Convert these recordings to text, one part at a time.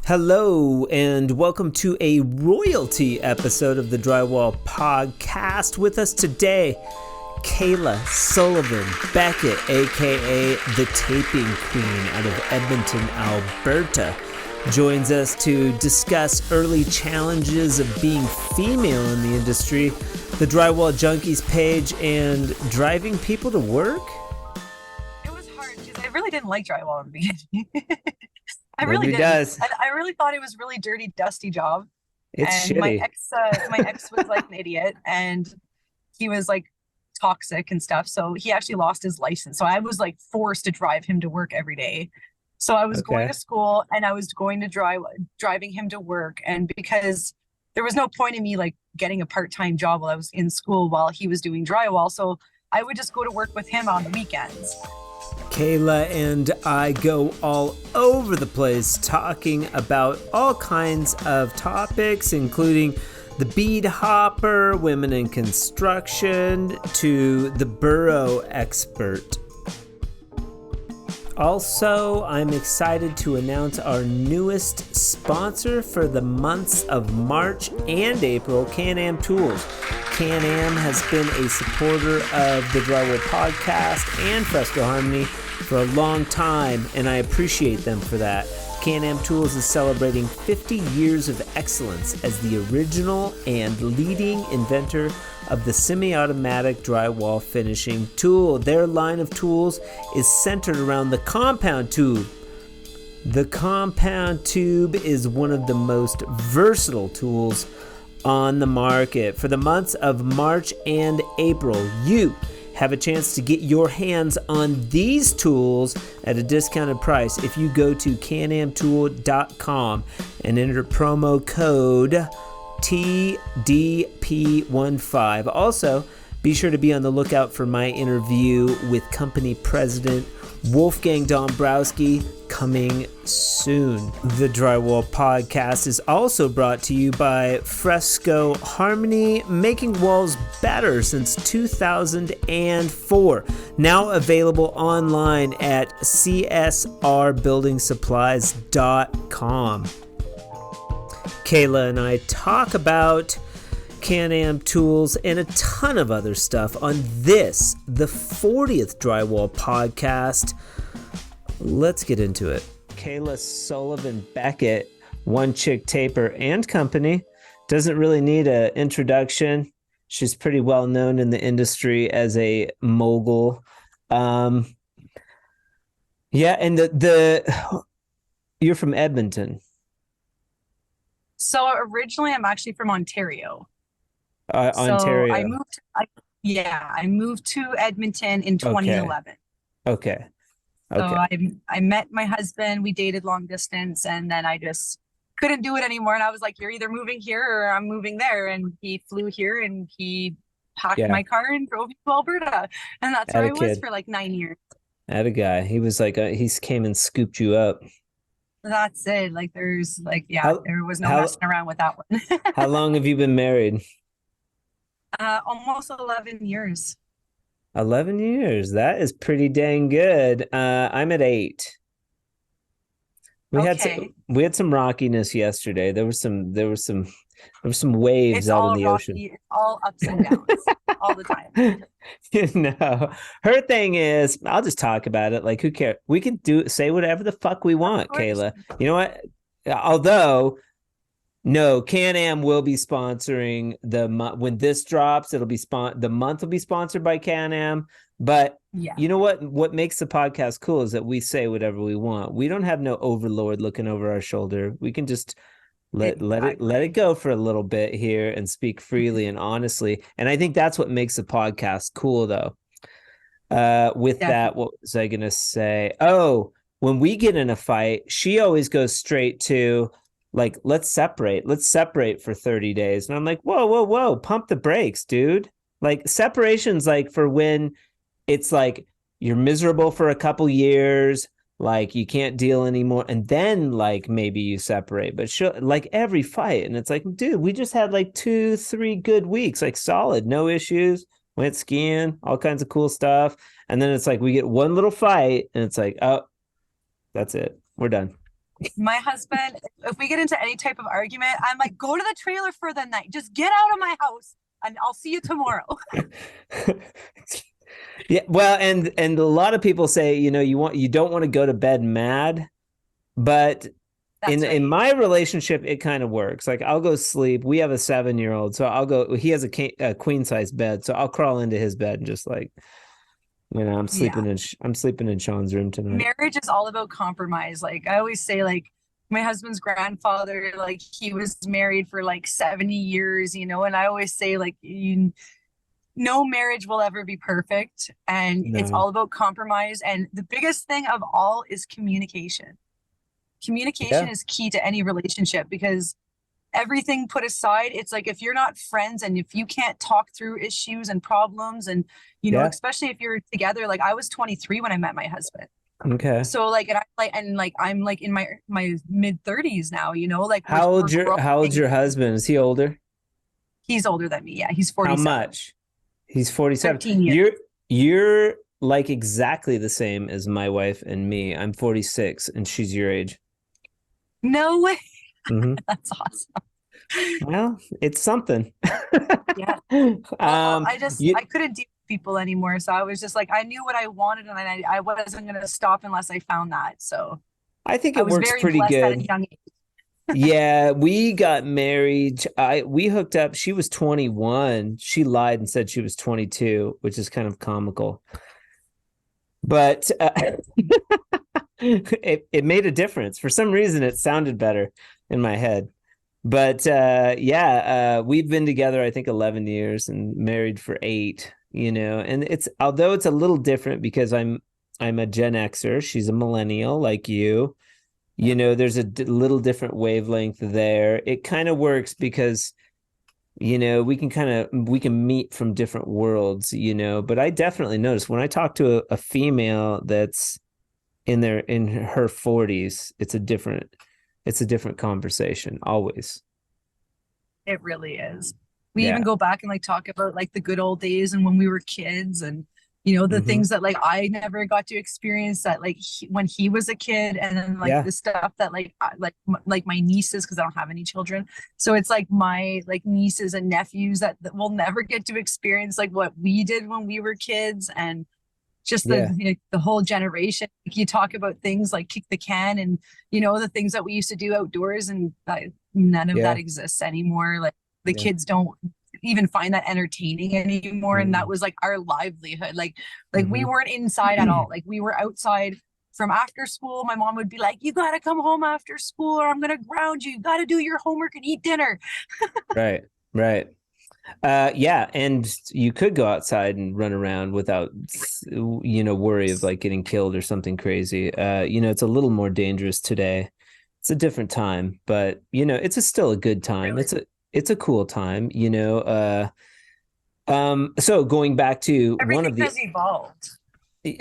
Hello, and welcome to a royalty episode of the Drywall Podcast. With us today, Kayla Sullivan-Beckett, aka the Taping Queen out of Edmonton, Alberta, joins us to discuss early challenges of being female in the industry, the Drywall Junkies page, and driving people to work. It was hard because I really didn't like drywall in the beginning. I Nobody really did. does. I really thought it was a really dirty, dusty job. It's And shitty. my ex was like an idiot, and he was like toxic and stuff. So he actually lost his license. So I was like forced to drive him to work every day. So I was going Okay. to school and I was going to driving him to work. And because there was no point in me like getting a part-time job while I was in school while he was doing drywall. So I would just go to work with him on weekends. Kayla and I go all over the place talking about all kinds of topics, including the bead hopper, women in construction, to the burrow expert. Also, I'm excited to announce our newest sponsor for the months of March and April, CanAm Tools. CanAm has been a supporter of the Drywall Podcast and Fresco Harmony for a long time, and I appreciate them for that. CanAm Tools is celebrating 50 years of excellence as the original and leading inventor of the semi-automatic drywall finishing tool. Their line of tools is centered around the compound tube. The compound tube is one of the most versatile tools on the market. For the months of March and April, you have a chance to get your hands on these tools at a discounted price if you go to canamtool.com and enter promo code TDP15. Also, be sure to be on the lookout for my interview with company president Wolfgang Dombrowski coming soon. The Drywall Podcast is also brought to you by Fresco Harmony, making walls better since 2004. Now available online at csrbuildingsupplies.com. Kayla and I talk about CanAm tools and a ton of other stuff on this, the 40th Drywall Podcast. Let's get into it. Kayla Sullivan-Beckett, One Chic Taper and Company, doesn't really need an introduction. She's pretty well known in the industry as a mogul. And you're from Edmonton. So originally I'm actually from Ontario. Ontario. I moved to Edmonton in 2011. Okay. So I met my husband, we dated long distance, and then I just couldn't do it anymore. And I was like, you're either moving here or I'm moving there. And he flew here and he packed my car and drove me to Alberta. And that's where I was for like 9 years. At a guy. He was like, he came and scooped you up. That's it. Like there was no messing around with that one. How long have you been married? Almost 11 years. 11 years. That is pretty dang good. I'm at 8. We had some rockiness yesterday. There was some waves out in the ocean. It's all ups and downs all the time. Her thing is, I'll just talk about it. Like, who cares? We can say whatever the fuck we want, Kayla. You know what? Although, no, CanAm will be sponsoring when this drops. It'll be the month will be sponsored by CanAm. But you know what? What makes the podcast cool is that we say whatever we want. We don't have no overlord looking over our shoulder. We can just let it go for a little bit here and speak freely and honestly. And I think that's what makes the podcast cool, though. That, what was I gonna say? Oh, when we get in a fight, she always goes straight to, like, let's separate for 30 days. And I'm like, whoa, pump the brakes, dude. Like, separation's like for when it's like you're miserable for a couple years, like you can't deal anymore, and then like maybe you separate. But like every fight, and it's like, dude, we just had like 2-3 good weeks, like solid, no issues, went skiing, all kinds of cool stuff. And then it's like we get one little fight and it's like, oh, that's it, we're done. My husband, if we get into any type of argument, I'm like, go to the trailer for the night. Just get out of my house and I'll see you tomorrow. Yeah, well, and a lot of people say, you don't want to go to bed mad, but in my relationship, it kind of works. Like I'll go sleep. We have a 7-year-old, so I'll go. He has a queen size bed, so I'll crawl into his bed and just like, I'm sleeping in Sean's room tonight. Marriage is all about compromise. Like I always say, like my husband's grandfather, like he was married for like 70 years, and I always say like no marriage will ever be perfect, and it's all about compromise. And the biggest thing of all is communication. Communication is key to any relationship, because everything put aside, it's like if you're not friends and if you can't talk through issues and problems and especially if you're together, like I was 23 when I met my husband. Okay. So like I'm like in my mid 30s now, like how old's your husband? Is he older? He's older than me. Yeah, he's 47. How much? He's 47. 13 years. You're like exactly the same as my wife and me. I'm 46 and she's your age. No way. Mm-hmm. That's awesome. Well, it's something. Yeah. I couldn't deal with people anymore. So I was just like, I knew what I wanted and I wasn't going to stop unless I found that. So I think it works pretty good. At a young age. Yeah, we got married. We hooked up. She was 21. She lied and said she was 22, which is kind of comical. But it made a difference. For some reason, it sounded better in my head. But we've been together, I think, 11 years and married for 8, and although it's a little different because I'm a Gen Xer, she's a millennial like you, there's a little different wavelength there. It kind of works because, we can meet from different worlds, but I definitely notice when I talk to a female that's in her 40s, it's a different conversation always. It really is. We even go back and like talk about like the good old days and when we were kids and the things that like I never got to experience that like when he was a kid, and then like the stuff that like my nieces, because I don't have any children, so it's like my like nieces and nephews that will never get to experience like what we did when we were kids. And just the whole generation. Like, you talk about things like kick the can and the things that we used to do outdoors, and none of that exists anymore. Like the kids don't even find that entertaining anymore. And that was like our livelihood. Like we weren't inside at all. Like we were outside from after school. My mom would be like, you got to come home after school or I'm going to ground you. You got to do your homework and eat dinner. Right. And you could go outside and run around without worry of like getting killed or something crazy. It's a little more dangerous today. It's a different time, but it's still a good time. Really? It's a cool time, so going back to everything has evolved.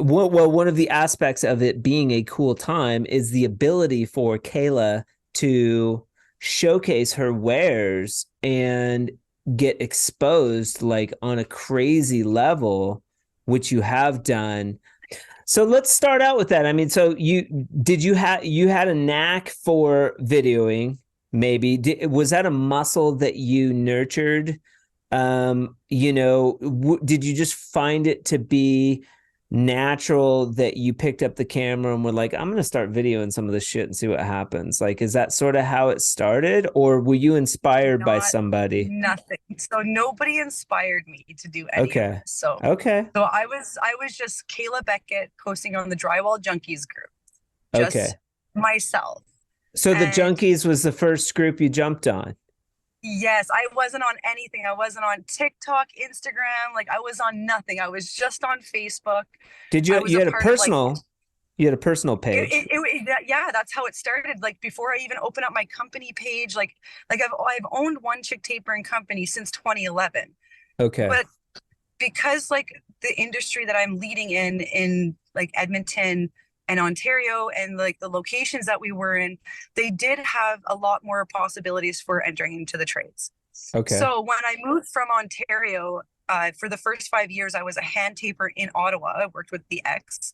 Well, one of the aspects of it being a cool time is the ability for Kayla to showcase her wares and get exposed like on a crazy level, which you have done. So let's start out with that. I mean, so you had a knack for videoing, maybe. Was that a muscle that you nurtured? Did you just find it to be natural that you picked up the camera and were like, I'm going to start videoing some of this shit and see what happens? Like, is that sort of how it started, or were you inspired by somebody? Nothing. So nobody inspired me to do any of this. So I was just Kayla Beckett posting on the Drywall Junkies group. Just myself. So the Junkies was the first group you jumped on? Yes, I wasn't on anything. I wasn't on TikTok, Instagram. Like I was on nothing. I was just on Facebook. Did you? You had a personal. You had a personal page. That's how it started. Like before I even opened up my company page, like I've owned one chick tapering company since 2011. Okay. But because like the industry that I'm leading in like Edmonton and Ontario and like the locations that we were in, they did have a lot more possibilities for entering into the trades. Okay. So when I moved from Ontario, for the first 5 years, I was a hand taper in Ottawa. I worked with the ex.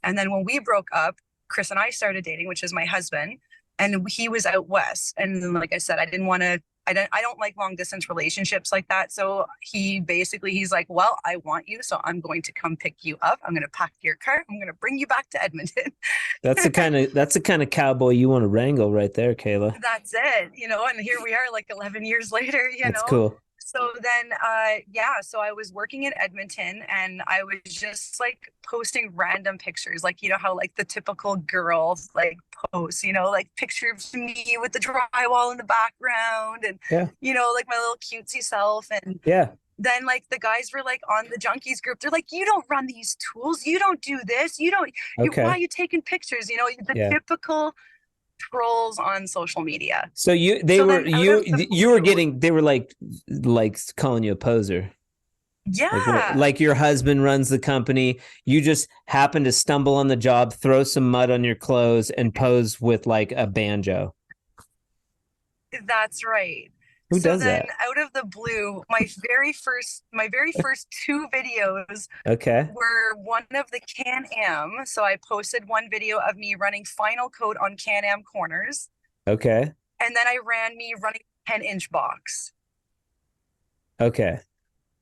And then when we broke up, Chris and I started dating, which is my husband. and he was out west. And like I said, I don't like long distance relationships like that. So he's like, well, I want you, so I'm going to come pick you up. I'm going to pack your car. I'm going to bring you back to Edmonton. That's the kind of cowboy you want to wrangle right there, Kayla. That's it, and here we are like 11 years later, That's cool. So then, so I was working in Edmonton, and I was just like posting random pictures, like, how like the typical girls like post, like pictures of me with the drywall in the background, and, like my little cutesy self. And then like the guys were like on the junkies group, they're like, you don't run these tools, you don't do this, why are you taking pictures? The typical trolls on social media. So they were like calling you a poser. Yeah. Like your husband runs the company. You just happen to stumble on the job, throw some mud on your clothes, and pose with like a banjo. That's right. Who does that? Out of the blue, my very first 2 videos were one of the CanAm. So I posted one video of me running final coat on CanAm corners. Okay. And then I ran me running 10-inch box. Okay.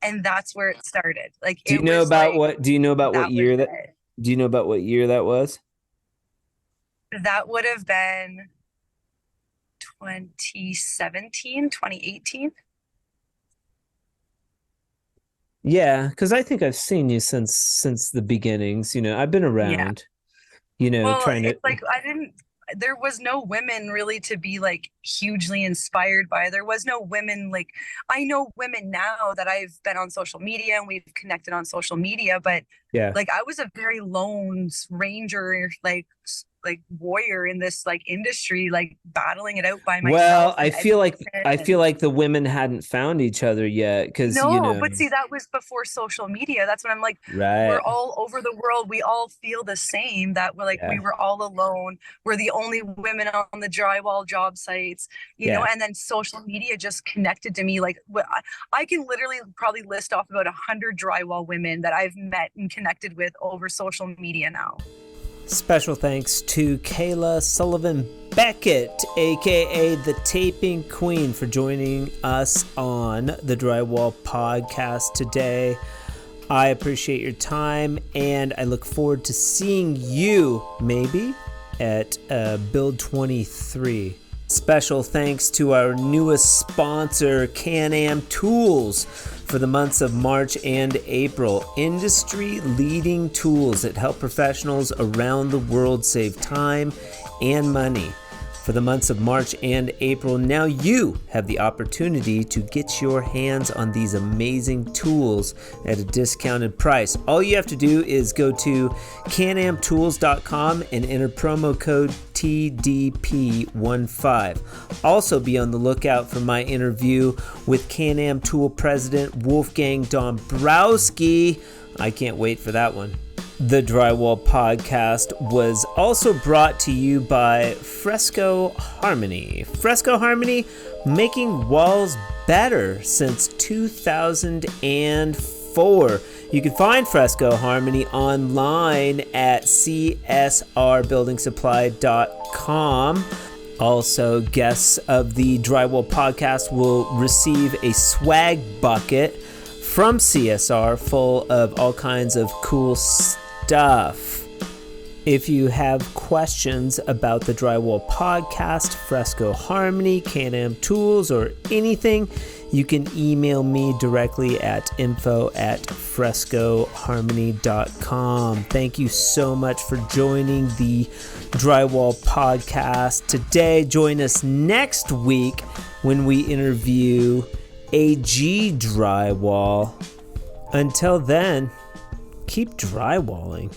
And that's where it started. Like, do you know about what year that was? That would have been 2017, 2018. Yeah, because I think I've seen you since the beginnings. I've been around. Trying to like there was no women really to be like hugely inspired by. There was no women, like I know women now that I've been on social media and we've connected on social media, but like I was a very lone ranger, like warrior in this like industry, like battling it out by myself. Well, I feel like the women hadn't found each other yet, because but see, that was before social media. That's what I'm like, right. We're all over the world, we all feel the same, that we're like we were all alone, we're the only women on the drywall job sites, and then social media just connected to me. Like I can literally probably list off about 100 drywall women that I've met and connected with over social media now. Special thanks to Kayla Sullivan-Beckett, aka the Taping Queen, for joining us on the Drywall Podcast today. I appreciate your time, and I look forward to seeing you maybe at Build 23. Special thanks to our newest sponsor, CanAm Tools, for the months of March and April. Industry-leading tools that help professionals around the world save time and money. For the months of March and April, now you have the opportunity to get your hands on these amazing tools at a discounted price. All you have to do is go to canamtools.com and enter promo code TDP15. Also be on the lookout for my interview with CanAm Tool President Wolfgang Dombrowski. I can't wait for that one. The Drywall Podcast was also brought to you by Fresco Harmony. Fresco Harmony, making walls better since 2004. You can find Fresco Harmony online at csrbuildingsupply.com. Also, guests of the Drywall Podcast will receive a swag bucket from CSR full of all kinds of cool stuff. If you have questions about the Drywall Podcast, Fresco Harmony, CanAm Tools, or anything, you can email me directly at info@frescoharmony.com. Thank you so much for joining the Drywall Podcast today. Join us next week when we interview AG Drywall. Until then, keep drywalling.